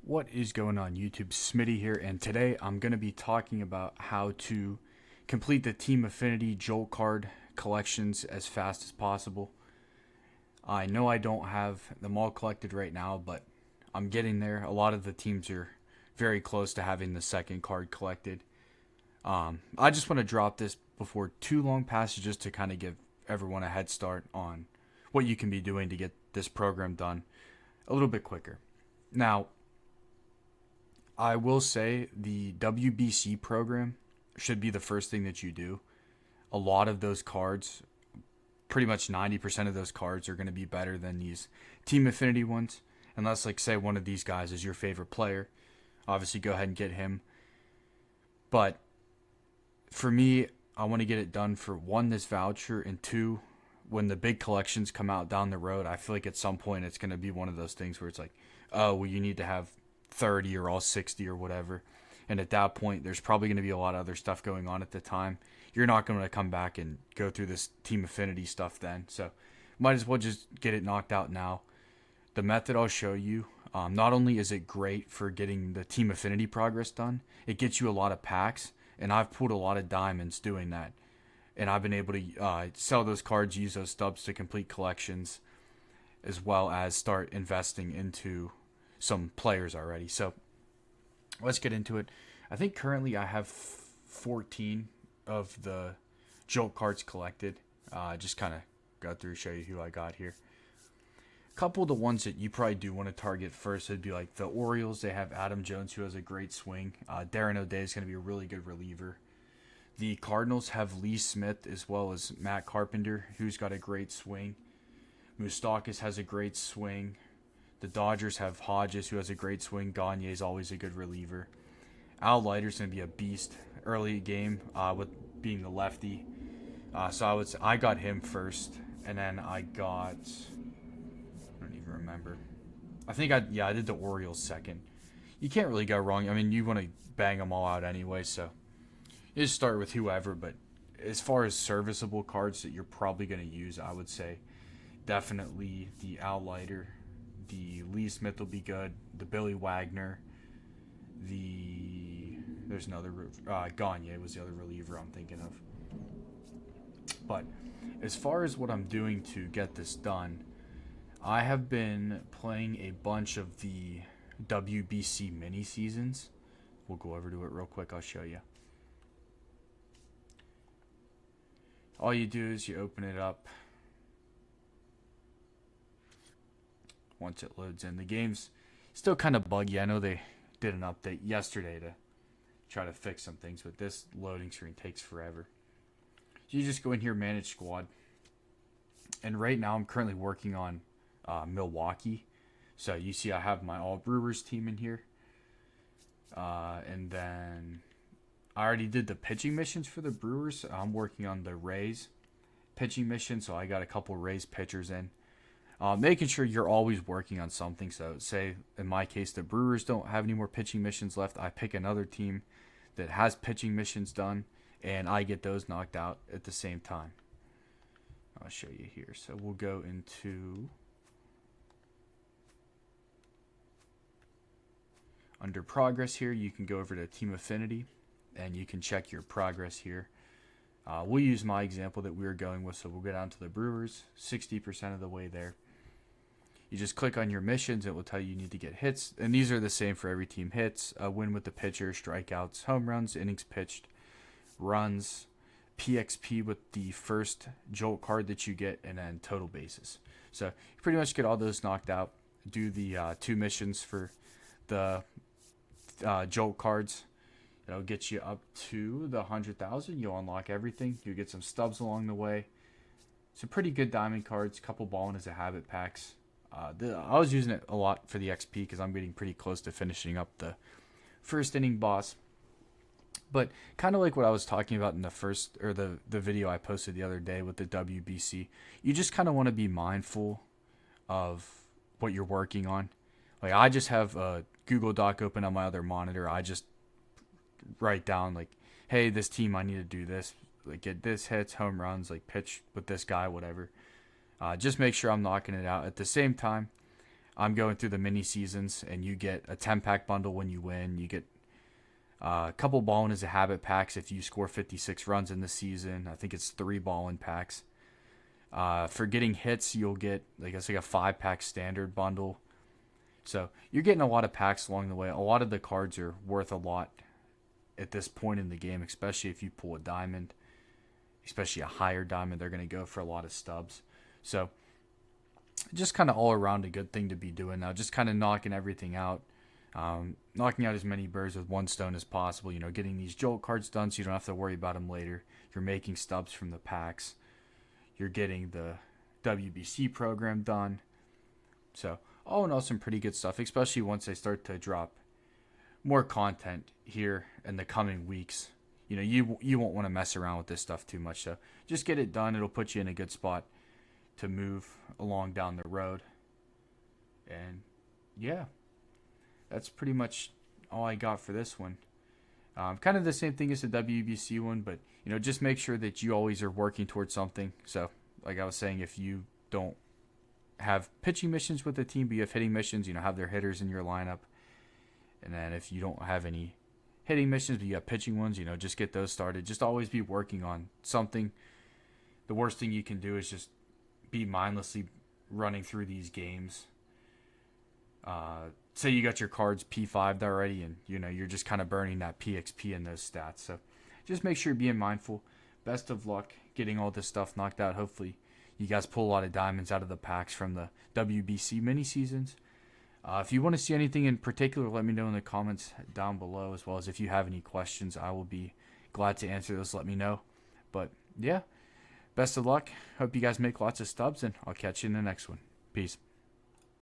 What is going on YouTube? Smitty here, and today I'm going to be talking about how to complete the Team Affinity Jolt card collections as fast as possible. I know I don't have them all collected right now, but I'm getting there. A lot of the teams are very close to having the second card collected. I just want to drop this before too long passes just to kind of give everyone a head start on what you can be doing to get this program done a little bit quicker. Now, I will say the WBC program should be the first thing that you do. A lot of those cards, pretty much 90% of those cards, are going to be better than these Team Affinity ones. Unless, like, say, one of these guys is your favorite player. Obviously, go ahead and get him. But for me, I want to get it done for one, this voucher, and two, when the big collections come out down the road, I feel like at some point it's going to be one of those things where it's like, oh, well, you need to have 30 or all 60 or whatever. And at that point, there's probably going to be a lot of other stuff going on at the time. You're not going to come back and go through this Team Affinity stuff then. So might as well just get it knocked out now. The method I'll show you, not only is it great for getting the Team Affinity progress done, it gets you a lot of packs. And I've pulled a lot of diamonds doing that. And I've been able to sell those cards, use those stubs to complete collections, as well as start investing into some players already. So let's get into it. I think currently I have 14 of the Jolt cards collected. Just kind of go through, show you who I got here. A couple of the ones that you probably do want to target first would be like the Orioles. They have Adam Jones, who has a great swing. Darren O'Day is going to be a really good reliever. The Cardinals have Lee Smith as well as Matt Carpenter, who's got a great swing. Moustakas has a great swing. The Dodgers have Hodges, who has a great swing. Gagne is always a good reliever. Al Leiter's going to be a beast early game with being the lefty. So I got him first, and then I don't even remember. I did the Orioles second. You can't really go wrong. I mean, you want to bang them all out anyway, so you just start with whoever. But as far as serviceable cards that you're probably going to use, I would say definitely the Al Leiter. The Lee Smith will be good. The Billy Wagner. There's another. Gagne was the other reliever I'm thinking of. But as far as what I'm doing to get this done, I have been playing a bunch of the WBC mini seasons. We'll go over to it real quick. I'll show you. All you do is you open it up. Once it loads in, the game's still kind of buggy. I know they did an update yesterday to try to fix some things, but this loading screen takes forever. So you just go in here, manage squad, and right now I'm currently working on Milwaukee. So you see I have my All Brewers team in here, and then I already did the pitching missions for the Brewers. So I'm working on the Rays pitching mission, so I got a couple Rays pitchers in. Making sure you're always working on something. So say in my case the Brewers don't have any more pitching missions left, I pick another team that has pitching missions done, and I get those knocked out at the same time. I'll show you here. So we'll go into under progress here. You can go over to Team Affinity and you can check your progress here. We'll use my example that we were going with, so we'll go down to the Brewers, 60% of the way there. You just click on your missions. It will tell you need to get hits. And these are the same for every team. Hits, win with the pitcher, strikeouts, home runs, innings pitched, runs, PXP with the first Jolt card that you get, and then total bases. So you pretty much get all those knocked out. Do the two missions for the Jolt cards. It'll get you up to the 100,000. You'll unlock everything. You'll get some stubs along the way. Some pretty good diamond cards. Couple ball as a habit packs. I was using it a lot for the XP because I'm getting pretty close to finishing up the first inning boss. But kind of like what I was talking about in the video I posted the other day with the WBC, you just kind of want to be mindful of what you're working on. Like I just have a Google Doc open on my other monitor. I just write down like, hey, this team, I need to do this, like get this hits, home runs, like pitch with this guy, whatever. Just make sure I'm knocking it out. At the same time, I'm going through the mini seasons, and you get a 10-pack bundle when you win. You get a couple ball-in as a habit packs if you score 56 runs in the season. I think it's 3 ball-in packs. For getting hits, you'll get, I guess, like a 5-pack standard bundle. So you're getting a lot of packs along the way. A lot of the cards are worth a lot at this point in the game, especially if you pull a diamond, especially a higher diamond. They're going to go for a lot of stubs. So just kind of all around a good thing to be doing now. Just kind of knocking everything out. Knocking out as many birds with one stone as possible. Getting these Jolt cards done so you don't have to worry about them later. You're making stubs from the packs. You're getting the WBC program done. So all in all, some pretty good stuff, especially once they start to drop more content here in the coming weeks. You won't want to mess around with this stuff too much. So just get it done. It'll put you in a good spot to move along down the road. And yeah, that's pretty much all I got for this one. Kind of the same thing as the WBC one, but just make sure that you always are working towards something. So like I was saying, if you don't have pitching missions with the team, but you have hitting missions, have their hitters in your lineup. And then if you don't have any hitting missions, but you have pitching ones, just get those started. Just always be working on something. The worst thing you can do is just be mindlessly running through these games. Say you got your cards P5'd already, and you're just kind of burning that PXP in those stats. So just make sure you're being mindful. Best of luck getting all this stuff knocked out. Hopefully you guys pull a lot of diamonds out of the packs from the WBC mini seasons. If you want to see anything in particular, let me know in the comments down below, as well as if you have any questions. I will be glad to answer those. Let me know. But yeah, best of luck. Hope you guys make lots of stubs, and I'll catch you in the next one. Peace.